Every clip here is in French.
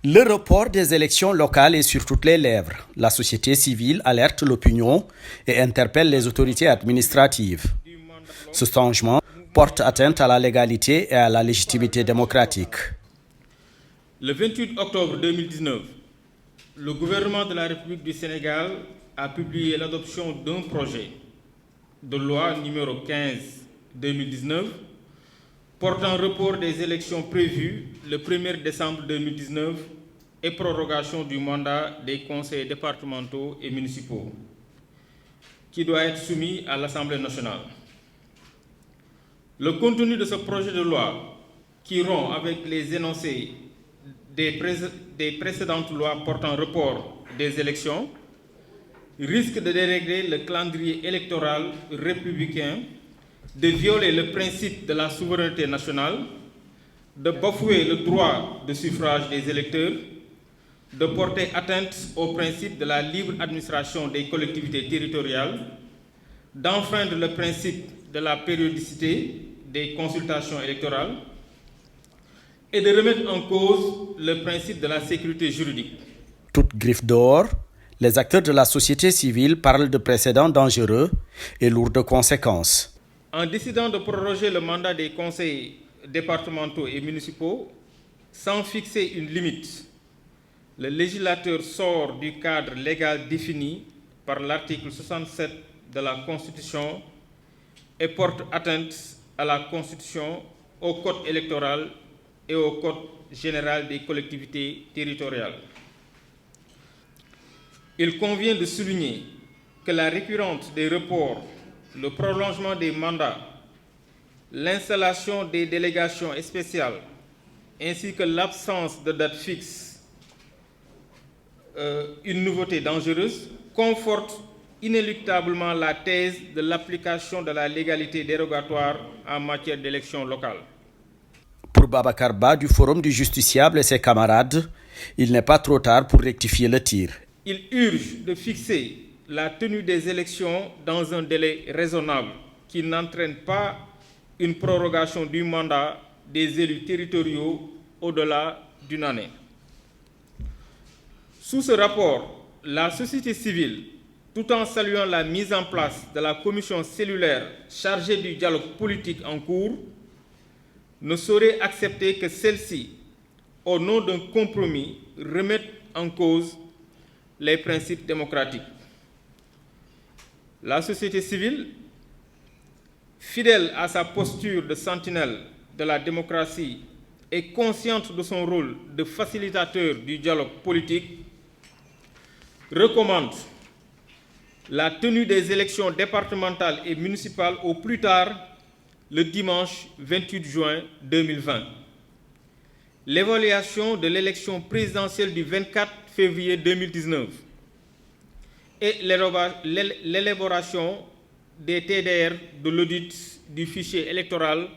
Le report des élections locales est sur toutes les lèvres. La société civile alerte l'opinion et interpelle les autorités administratives. Ce changement porte atteinte à la légalité et à la légitimité démocratique. Le 28 octobre 2019, le gouvernement de la République du Sénégal a publié l'adoption d'un projet de loi numéro 15/2019 portant report des élections prévues le 1er décembre 2019 et prorogation du mandat des conseils départementaux et municipaux, qui doit être soumis à l'Assemblée nationale. Le contenu de ce projet de loi, qui rompt avec les énoncés des précédentes lois portant report des élections, risque de dérégler le calendrier électoral républicain, de violer le principe de la souveraineté nationale, de bafouer le droit de suffrage des électeurs, de porter atteinte au principe de la libre administration des collectivités territoriales, d'enfreindre le principe de la périodicité des consultations électorales et de remettre en cause le principe de la sécurité juridique. Toute griffe d'or, les acteurs de la société civile parlent de précédents dangereux et lourds de conséquences. En décidant de proroger le mandat des conseils départementaux et municipaux sans fixer une limite, le législateur sort du cadre légal défini par l'article 67 de la Constitution et porte atteinte à la Constitution, au Code électoral et au Code général des collectivités territoriales. Il convient de souligner que la récurrence des reports, le prolongement des mandats, l'installation des délégations spéciales, ainsi que l'absence de date fixe, une nouveauté dangereuse, conforte inéluctablement la thèse de l'application de la légalité dérogatoire en matière d'élections locales. Pour Babacar Ba du Forum du Justiciable et ses camarades, il n'est pas trop tard pour rectifier le tir. Il urge de fixer la tenue des élections dans un délai raisonnable qui n'entraîne pas une prorogation du mandat des élus territoriaux au-delà d'une année. Sous ce rapport, la société civile, tout en saluant la mise en place de la commission cellulaire chargée du dialogue politique en cours, ne saurait accepter que celle-ci, au nom d'un compromis, remette en cause les principes démocratiques. La société civile, fidèle à sa posture de sentinelle de la démocratie et consciente de son rôle de facilitateur du dialogue politique, recommande la tenue des élections départementales et municipales au plus tard le dimanche 28 juin 2020. L'évaluation de l'élection présidentielle du 24 février 2019 et l'élaboration des TDR de l'audit du fichier électoral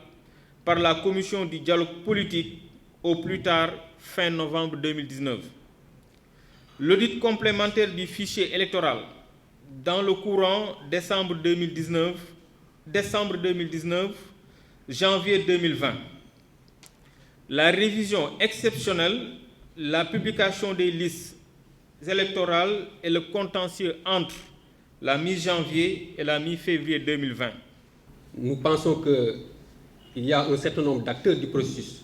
par la commission du dialogue politique au plus tard fin novembre 2019. L'audit complémentaire du fichier électoral dans le courant décembre 2019, janvier 2020. La révision exceptionnelle, la publication des listes électorales et le contentieux entre la mi-janvier et la mi-février 2020. Nous pensons qu'il y a un certain nombre d'acteurs du processus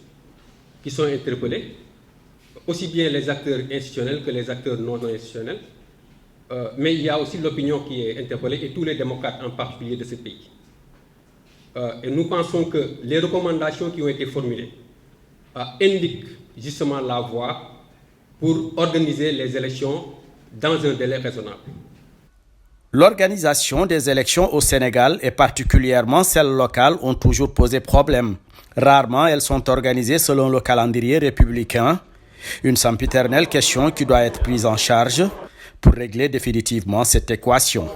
qui sont interpellés, aussi bien les acteurs institutionnels que les acteurs non institutionnels, mais il y a aussi l'opinion qui est interpellée et tous les démocrates en particulier de ce pays. Et nous pensons que les recommandations qui ont été formulées indiquent justement la voie pour organiser les élections dans un délai raisonnable. L'organisation des élections au Sénégal et particulièrement celles locales ont toujours posé problème. Rarement elles sont organisées selon le calendrier républicain, une sempiternelle question qui doit être prise en charge pour régler définitivement cette équation.